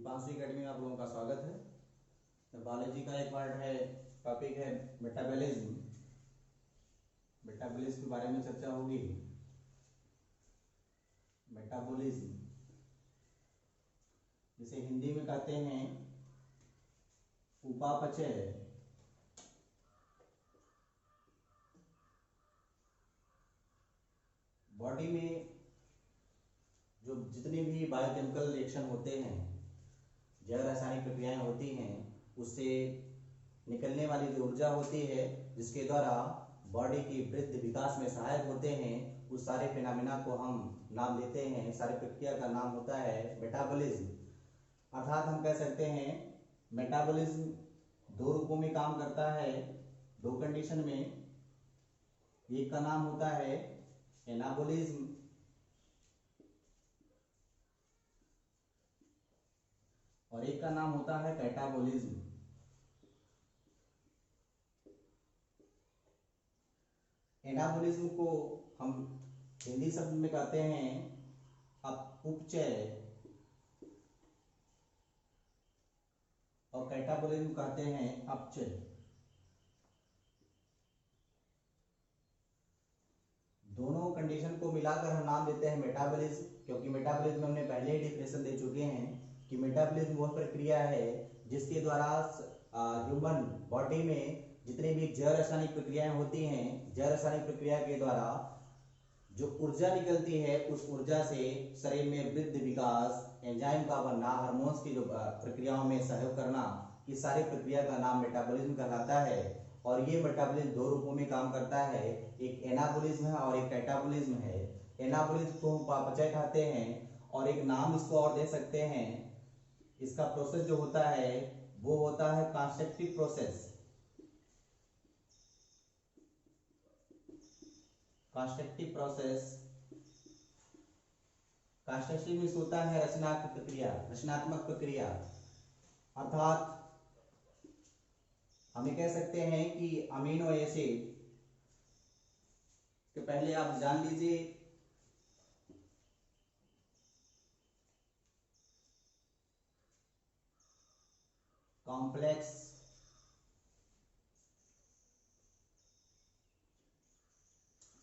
Deepanshu academy में आप लोगों का स्वागत है। बायोलॉजी का एक पार्ट है, टॉपिक है मेटाबॉलिज्म। मेटाबॉलिज्म के बारे में चर्चा होगी। मेटाबॉलिज्म जिसे हिंदी में कहते हैं उपापचय। बॉडी में जो जितने भी बायोकेमिकल रिएक्शन होते हैं, जैव रासायनिक प्रक्रियाएं होती हैं, उससे निकलने वाली जो ऊर्जा होती है जिसके द्वारा बॉडी की वृद्धि विकास में सहायक होते हैं, उस सारे फिनोमेना को हम नाम देते हैं। सारी प्रक्रिया का नाम होता है मेटाबॉलिज्म। अर्थात हम कह सकते हैं मेटाबॉलिज्म दो रूपों में काम करता है, दो कंडीशन में। एक का नाम होता है एनाबॉलिज्म और एक का नाम होता है कैटाबॉलिज्म। एनाबॉलिज्म को हम हिंदी शब्द में कहते हैं उपचय और कैटाबॉलिज्म कहते हैं अपचय। दोनों कंडीशन को मिलाकर हम नाम देते हैं मेटाबॉलिज्म, क्योंकि मेटाबॉलिज्म हमने पहले ही डिफिनेशन दे चुके हैं कि मेटाबॉलिज्म वह प्रक्रिया है जिसके द्वारा ह्यूमन बॉडी में जितनी भी जैव रासायनिक प्रक्रियाएं होती हैं, जैव रासायनिक प्रक्रिया के द्वारा जो ऊर्जा निकलती है, उस ऊर्जा से शरीर में वृद्धि विकास, एंजाइम का बनना, हार्मोन्स की जो प्रक्रियाओं में सहयोग करना, इस सारी प्रक्रिया का नाम मेटाबॉलिज्म कहलाता है। और ये मेटाबॉलिज्म दो रूपों में काम करता है, एक एनाबॉलिज्म है और एक कैटाबॉलिज्म है। एनाबॉलिज्म को हम उपापचय कहते हैं और एक नाम इसको और दे सकते हैं। इसका प्रोसेस जो होता है वो होता है constructive process. Constructive process, constructive means होता है रचनात्मक प्रक्रिया, रचनात्मक प्रक्रिया। अर्थात हम ये कह सकते हैं कि अमीनो एसिड के पहले आप जान लीजिए कॉम्प्लेक्स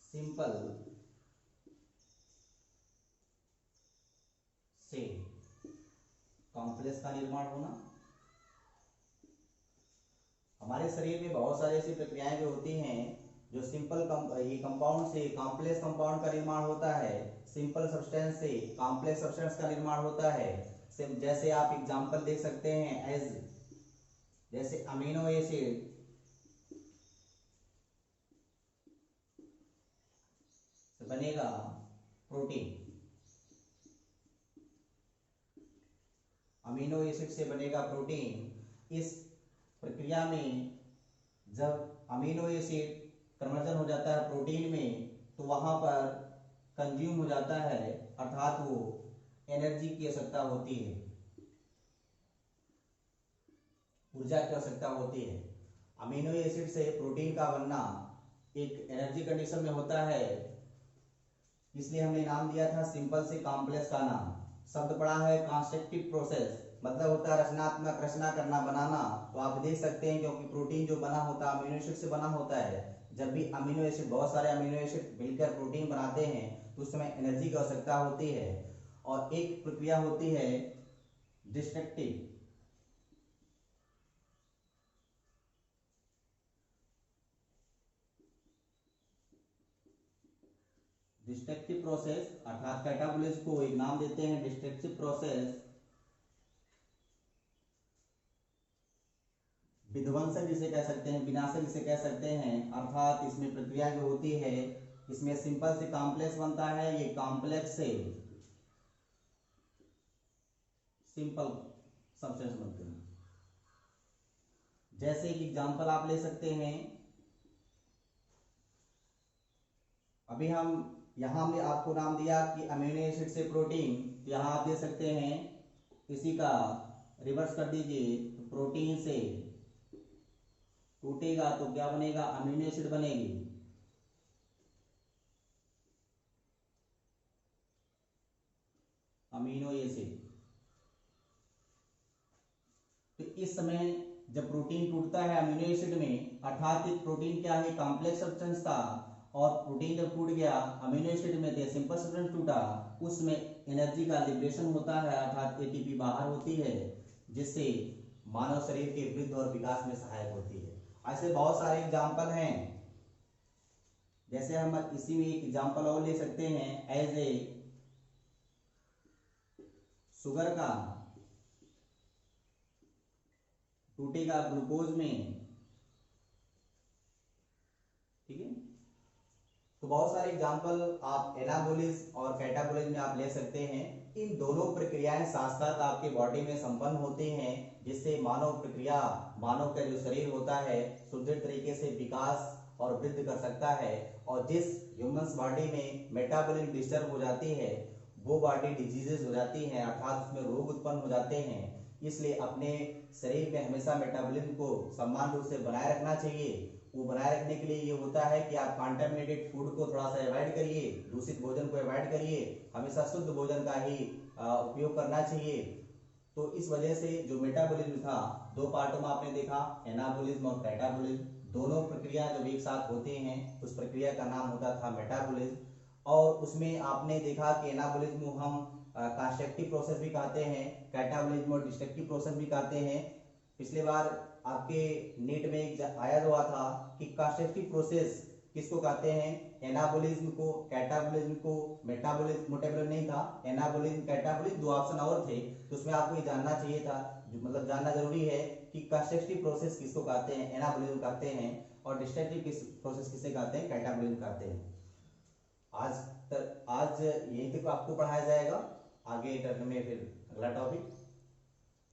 सिंपल से कॉम्प्लेक्स का निर्माण होना। हमारे शरीर में बहुत सारी ऐसी प्रक्रियाएं जो होती हैं जो ये कंपाउंड से कॉम्प्लेक्स कंपाउंड का निर्माण होता है, सिंपल सब्सटेंस से कॉम्प्लेक्स सब्सटेंस का निर्माण होता है। जैसे आप एग्जांपल देख सकते हैं जैसे अमीनो एसिड से बनेगा प्रोटीन, अमीनो एसिड से बनेगा प्रोटीन। इस प्रक्रिया में जब अमीनो एसिड कन्वर्जन हो जाता है प्रोटीन में, तो वहां पर कंज्यूम हो जाता है, अर्थात वो एनर्जी की आवश्यकता होती है, ऊर्जा की आवश्यकता होती है। अमीनो एसिड से प्रोटीन का बनना एक एनर्जी कंडीशन में होता है, इसलिए हमने नाम दिया था सिंपल से कॉम्प्लेक्स का नाम। शब्द पढ़ा है कंस्ट्रक्टिव प्रोसेस, मतलब होता है रचनात्मक, रचना करना, बनाना। तो आप देख सकते हैं क्योंकि प्रोटीन जो बना होता है अमीनो एसिड से बना होता है। जब भी अमीनो एसिड, बहुत सारे अमीनो एसिड मिलकर प्रोटीन बनाते हैं तो उस समय एनर्जी की आवश्यकता होती है। और एक प्रक्रिया होती है डिस्ट्रक्टिव, डिस्ट्रक्टिव प्रोसेस, अर्थात कैटाबॉलिज्म को एक नाम देते हैं डिस्ट्रक्टिव प्रोसेस। विध्वंसक जिसे कह सकते हैं, विनाशक जिसे कह सकते हैं। अर्थात इसमें प्रक्रिया जो होती है, इसमें सिंपल से कॉम्प्लेक्स बनता है, ये कॉम्प्लेक्स से सिंपल सब्सटेंस बनते हैं। जैसे एक एग्जांपल आप ले सकते हैं, अभी हम यहां में आपको नाम दिया कि अमीनो एसिड से प्रोटीन, तो यहां आप दे सकते हैं इसी का रिवर्स कर दीजिए, तो प्रोटीन से टूटेगा तो क्या बनेगा, अमीनो एसिड बनेगी। अमीनो एसिड इस समय जब प्रोटीन टूटता है अमीनो एसिड में, अर्थात एक प्रोटीन क्या है, कॉम्प्लेक्स सब्सटेंस था, और प्रोटीन जब टूट गया अमीनो एसिड में थे, सिंपल सब्सटेंस टूटा, उसमें एनर्जी का लिबरेशन होता है, अर्थात एटीपी बाहर होती है, जिससे मानव शरीर के वृद्धि और विकास में सहायक होती है। ऐसे बहुत सारे एग्जाम्पल हैं, जैसे हम इसी में एक एग्जाम्पल और ले सकते हैं, एज ए शुगर का टूटेगा ग्लूकोज में, ठीक है। तो बहुत सारे एग्जाम्पल आप एनाबोलिज्म और कैटाबोलिज्म में आप ले सकते हैं। इन दोनों प्रक्रियाएं साथ साथ आपके बॉडी में संपन्न होती हैं, जिससे मानव का जो शरीर होता है सुदृढ़ तरीके से विकास और वृद्धि कर सकता है। और जिस ह्यूमंस बॉडी में मेटाबॉलिज्म डिस्टर्ब हो जाती है वो बॉडी डिजीजेस हो जाती है, अर्थात उसमें रोग उत्पन्न हो जाते हैं। इसलिए अपने शरीर में हमेशा मेटाबॉलिज्म को समान रूप से बनाए रखना चाहिए। वो बनाए रखने के लिए ये होता है कि आप कंटामिनेटेड फूड को थोड़ा सा अवॉइड करिए, दूषित भोजन को अवॉइड करिए, हमेशा शुद्ध भोजन का ही उपयोग करना चाहिए। तो इस वजह से जो मेटाबॉलिज्म था, दो पार्टों में आपने देखा, एनाबॉलिज्म और कैटाबॉलिज्म, दोनों प्रक्रिया जब एक साथ होते हैं उस प्रक्रिया का नाम होता था मेटाबॉलिज्म। और उसमें आपने देखा कि एनाबॉलिज्म को हम कंस्ट्रक्टिव प्रोसेस भी कहते हैं, कैटाबॉलिज्म और डिस्ट्रक्टिव प्रोसेस भी कहते हैं। पिछले बार आपके नीट में एक आया हुआ था कि कंस्ट्रक्टिव प्रोसेस किसको कहते हैं, एनाबॉलिज्म को, कैटाबॉलिज्म को, मेटाबॉलिज्म नहीं था, एनाबॉलिज्म कैटाबॉलिज्म दो ऑप्शन और थे। तो उसमें आपको ये जानना चाहिए था, मतलब जानना जरूरी है कि कंस्ट्रक्टिव प्रोसेस किसको कहते हैं, एनाबॉलिज्म कहते हैं, और डिस्ट्रक्टिव प्रोसेस किसे कहते हैं, कैटाबॉलिज्म कहते हैं। आज यही तक आपको पढ़ाया जाएगा, आगे टर्न में फिर अगला टॉपिक।